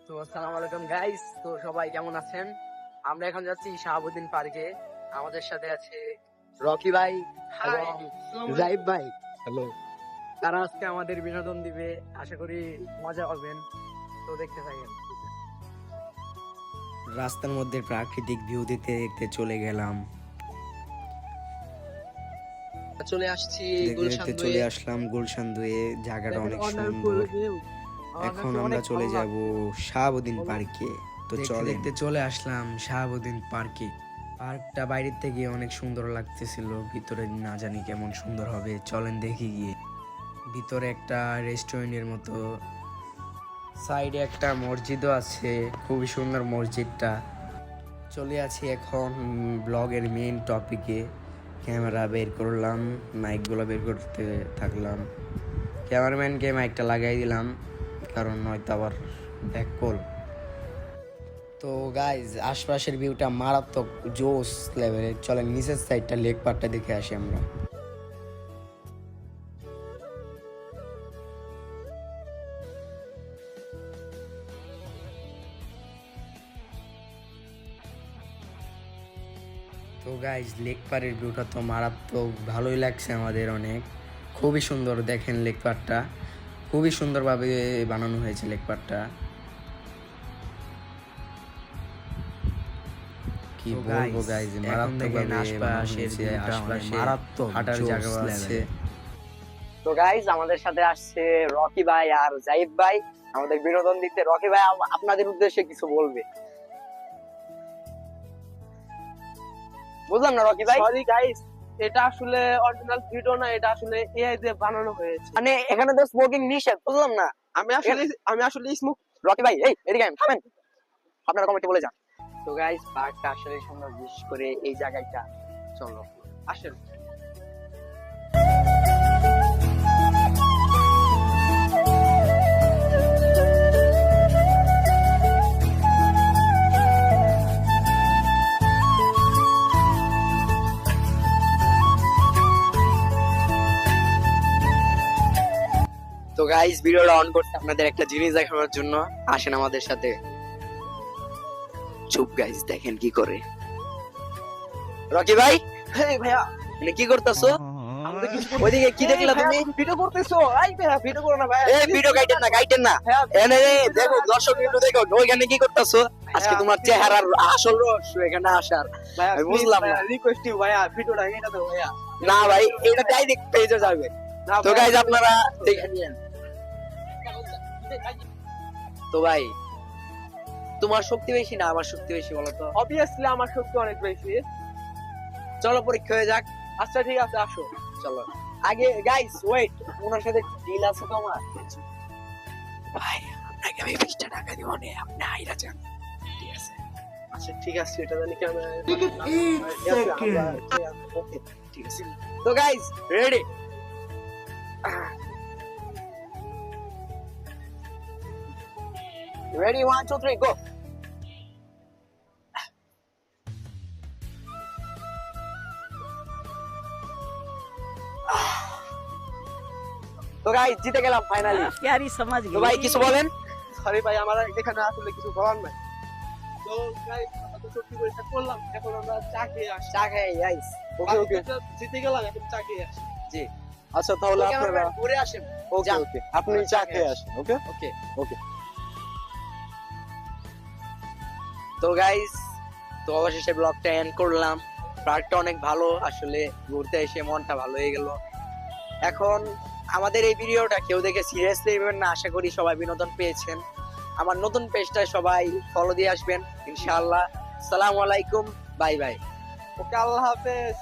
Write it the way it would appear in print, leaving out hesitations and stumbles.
তো আসসালামু আলাইকুম গাইস, তো সবাই কেমন আছেন? আমরা এখন যাচ্ছি শাহাবুদ্দিন পার্কে। আমাদের সাথে আছে রকি ভাই এবং জাইব ভাই। হ্যালো। তারা আজকে আমাদের বিনোদন দিবে, আশা করি মজা পাবেন। তো দেখতে থাকেন। রাস্তার মধ্যে প্রাকৃতিক ভিউ দেখতে দেখতে চলে গেলাম, চলে আসছি চলে আসলাম গুলশান দুয়ে। জায়গাটা অনেক সুন্দর। এখন আমরা চলে যাব শাহাবুদ্দিন পার্কে। তো দেখতে চলে আসলাম শাহাবুদ্দিন পার্কে। পার্কটা বাইরের থেকে অনেক সুন্দর লাগতেছিল, ভিতরে না জানি কেমন সুন্দর হবে, চলেন দেখি গিয়ে। ভিতরে একটা রেস্টুরেন্টের মতো, সাইডে একটা মসজিদও আছে, খুবই সুন্দর মসজিদটা। চলে আছি এখন ব্লগের মেইন টপিকে। ক্যামেরা বের করলাম, মাইকগুলো বের করতে থাকলাম। ক্যামেরাম্যানকে মাইকটা লাগাই দিলাম, কারণ নয়তো আবার ব্যাককল। তো গাইজ, আশপাশের ভিউটা মারাত্মক জোস লেভেলের। চলেন নিচের সাইডটা লেক পার্কটা দেখে আসি আমরা। তো গাইজ, লেক পাড়ের ভিউটা তো মারাত্মক ভালোই লাগছে আমাদের অনেক, খুবই সুন্দর। দেখেন লেক পাড়টা খুবই সুন্দরভাবে বানানো হয়েছে। লেক পাড়টা কি বলবো গাইজ, মারাত্মক হাঁটার জায়গা আছে। তো গাইস, আমাদের সাথে আসছে রকি ভাই আর জাইব ভাই আমাদের বিনোদন দিতে। রকি ভাই আপনাদের উদ্দেশ্যে কিছু বলবে। বুঝলাম না রকি ভাই। সরি গাইস, এটা আসলে অরিজিনাল ভিডিও না, এটা আসলে এআই দিয়ে বানানো হয়েছে। মানে এখানে তো স্মোকিং নিষেধ, বুঝলাম না। আমি আসলে স্মোক। রকি ভাই, এই এদিকে আয়, থামেন, আপনারা কমেন্টে বলে যান। তো গাইস, পার্কটা আসলে সুন্দর, বিশেষ করে এই জায়গাটা। চলো আসেন। তো গাইস, ভিডিওটা অন করতে আপনাদের একটা জিনিস দেখানোর জন্য। আসেন আমাদের সাথে। চুপ গাইস, দেখেন কি করে রকি ভাই। হেই ভাইয়া, মানে কি করতেছো? আমাদের কিছু ওইদিকে কি দেখলা তুমি? ভিডিও করতেছো? এই ভাইয়া, ভিডিও করো না ভাইয়া। এই ভিডিও গাইটেন না, গাইটেন না। ভাইয়া, এনে দেখো, দর্শক ভিডিও দেখো। ওইখানে কি করতেছো? আজকে তোমার চেহারার আসল রহস্য এখানে আসার। ভাইয়া, আমি বুঝলাম না। রিকোয়েস্ট ইউ ভাইয়া, ভিডিওটা এটা দাও ভাইয়া। না ভাই, এটা ডাইরেক্ট পেজে যাবে। না তো ভাইয়া, গাইস, আপনারা দেখে নিয়েন। তো ভাই, তোমার শক্তি বেশি না আমার শক্তি বেশি বলো তো? অবভিয়াসলি আমার শক্তি অনেক বেশি। চলো পরীক্ষা হয়ে যাক। আচ্ছা ঠিক আছে, আসো। চলো আগে। গাইস ওয়েট, ওনার সাথে ডিল আছে তো আমার। ভাই, আপনাকে আমি 20 টাকা দিব না, আপনি আইরা যান, ঠিক আছে? আচ্ছা ঠিক আছে, এটা জানি কেন। ওকে, ঠিক আছে। তো গাইস, রেডি? রেডি, 1 2 3 গো। তো গাইস, জিতে গেলাম ফাইনালি। प्यारी समझ তো ভাই কিছু বলেন। সরি ভাই, আমার এখানে আসলে কিছু বলার নাই। তো গাইস, আমরা তো সত্যি পরীক্ষা করলাম, এখন আমরা চা খেয়ে আসি। চা খাই গাইস। ওকে ওকে, জিতে গেলাম, এখন চা খেয়ে আসি। জি, আচ্ছা তাহলে ওকে, আপনারা আমরা ঘুরে আসেন। ওকে যান। ওকে আপনি চা খেয়ে আসেন। ওকে ওকে ওকে। তো গাইস, তো অবশেষে ব্লগটা এন্ড করলাম। পার্কটা অনেক ভালো, আসলে ঘুরতে এসে মনটা ভালো হয়ে গেল। এখন আমাদের এই ভিডিওটা কেউ দেখে সিরিয়াসলি নেবেন না, আশা করি সবাই বিনোদন পেয়েছেন। আমার নতুন পেজটা সবাই ফলো দিয়ে আসবেন ইনশাআল্লাহ। আসসালামু আলাইকুম, বাই বাই। ওকে, আল্লাহ হাফেজ।